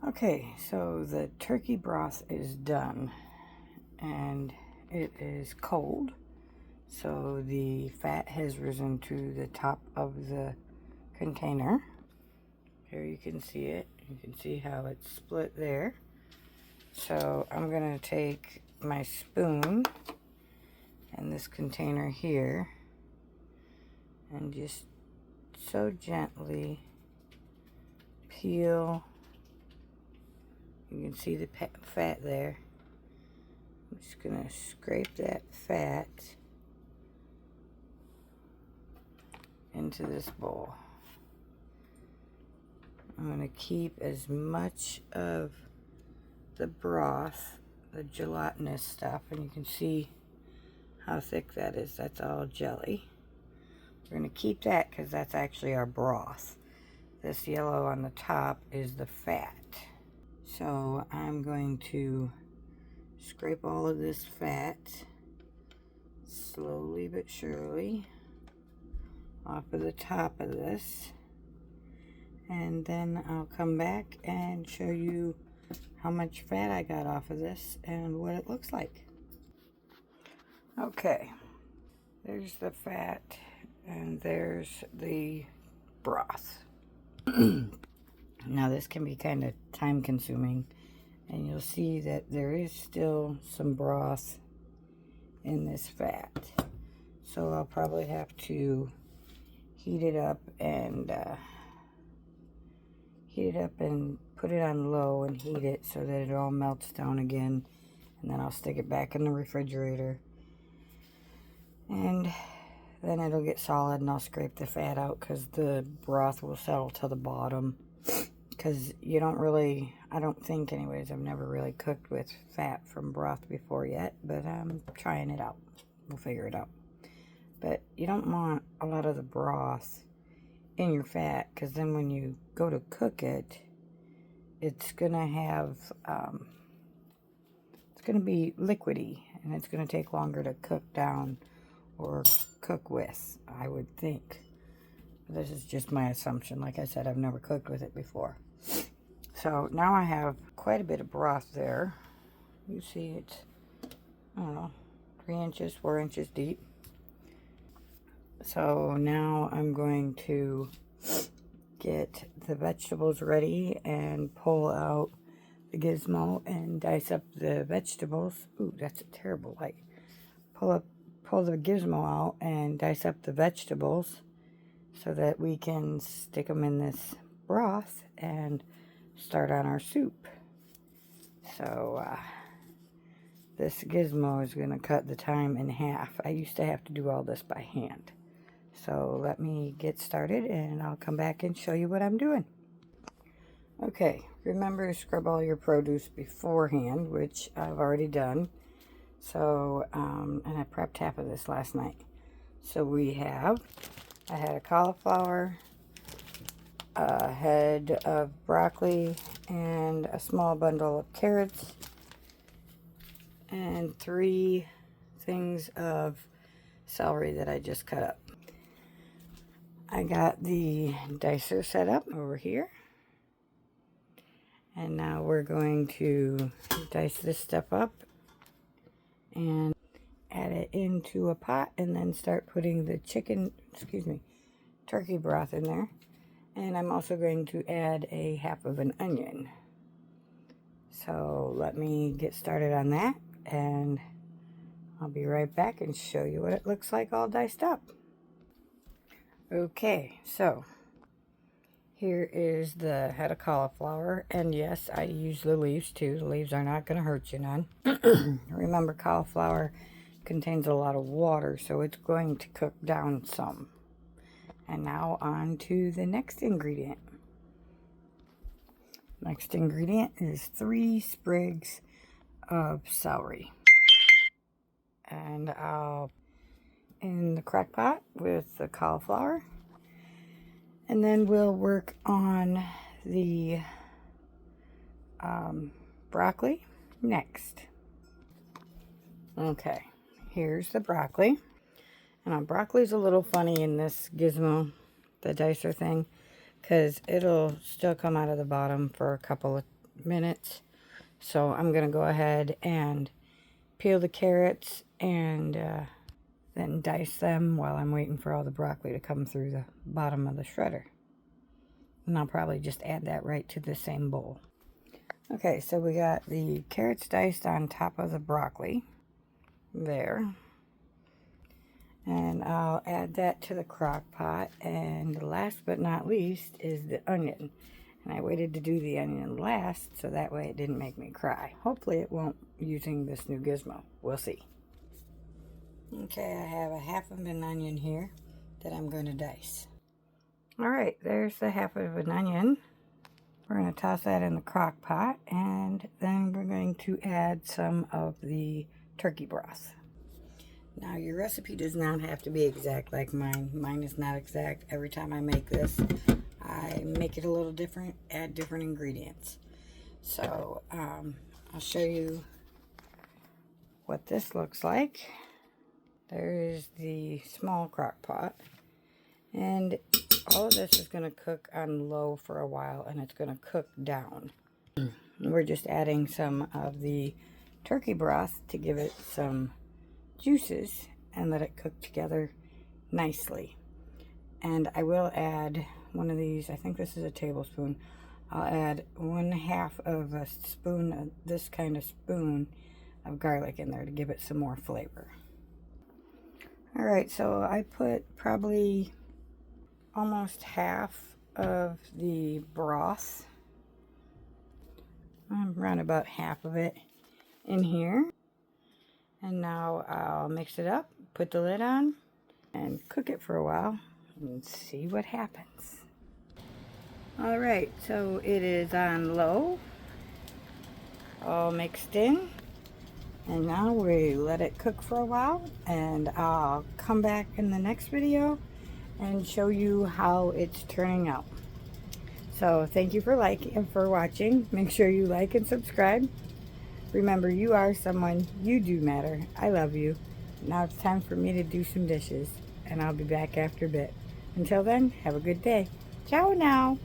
Okay, so the turkey broth is done and it is cold. So the fat has risen to the top of the container. Here you can see it. You can see how it's split there. So I'm gonna take my spoon and this container here and just so gently peel. You can see the fat there. I'm just gonna scrape that fat into this bowl. I'm gonna keep as much of the broth, the gelatinous stuff, and you can see how thick that is. That's all jelly. We're gonna keep that because that's actually our broth. This yellow on the top is the fat. So I'm going to scrape all of this fat slowly but surely off of the top of this, and then I'll come back and show you how much fat I got off of this and what it looks like. Okay, there's the fat and there's the broth. Now this can be kind of time consuming, and you'll see that there is still some broth in this fat. So I'll probably have to heat it up and put it on low and heat it so that it all melts down again. And then I'll stick it back in the refrigerator. And then it'll get solid and I'll scrape the fat out because the broth will settle to the bottom. Because you don't really, I don't think anyways, I've never really cooked with fat from broth before yet, but I'm trying it out. We'll figure it out. But you don't want a lot of the broth in your fat, because then when you go to cook it, it's gonna have, it's gonna be liquidy, and it's gonna take longer to cook down or cook with, I would think. This is just my assumption. Like I said, I've never cooked with it before. So now I have quite a bit of broth there. You see it's, I don't know, 3 inches, 4 inches deep. So now I'm going to get the vegetables ready and pull out the gizmo and dice up the vegetables. Ooh, that's a terrible light. Pull the gizmo out and dice up the vegetables so that we can stick them in this broth and start on our soup. So this gizmo is going to cut the time in half. I used to have to do all this by hand. So let me get started and I'll come back and show you what I'm doing. Okay, remember to scrub all your produce beforehand, which I've already done. So, and I prepped half of this last night. So I had a cauliflower, a head of broccoli, and a small bundle of carrots, and 3 things of celery that I just cut up. I got the dicer set up over here, and now we're going to dice this stuff up and add it into a pot, and then start putting the turkey broth in there. And I'm also going to add a half of an onion. So let me get started on that, and I'll be right back and show you what it looks like all diced up. Okay, so here is the head of cauliflower, and yes, I use the leaves too. The leaves are not going to hurt you none. Remember, cauliflower contains a lot of water, so it's going to cook down some. And now on to the next ingredient. Next ingredient is 3 sprigs of celery. And I'll in the crock pot with the cauliflower. And then we'll work on the broccoli next. Okay, here's the broccoli. And broccoli's a little funny in this gizmo, the dicer thing, because it'll still come out of the bottom for a couple of minutes. So I'm going to go ahead and peel the carrots and then dice them while I'm waiting for all the broccoli to come through the bottom of the shredder. And I'll probably just add that right to the same bowl. Okay, so we got the carrots diced on top of the broccoli there. And I'll add that to the crock pot. And last but not least is the onion. And I waited to do the onion last so that way it didn't make me cry. Hopefully it won't using this new gizmo. We'll see. Okay, I have a half of an onion here that I'm going to dice. Alright, there's the half of an onion. We're going to toss that in the crock pot, and then we're going to add some of the turkey broth. Now, your recipe does not have to be exact like mine. Mine is not exact. Every time I make this, I make it a little different, add different ingredients. So, I'll show you what this looks like. There is the small crock pot, and all of this is going to cook on low for a while, and it's going to cook down. We're just adding some of the turkey broth to give it some juices and let it cook together nicely. And I will add one of these, I think this is a tablespoon. I'll add 1/2 of a spoon, this kind of spoon of garlic in there to give it some more flavor. Alright, so I put probably almost half of the broth, around about half of it in here. And now I'll mix it up, put the lid on, and cook it for a while and see what happens. Alright, so it is on low, all mixed in. And now we let it cook for a while, and I'll come back in the next video and show you how it's turning out. So thank you for watching. Make sure you like and subscribe. Remember, you are someone, you do matter. I love you. Now it's time for me to do some dishes, and I'll be back after a bit. Until then, have a good day. Ciao now.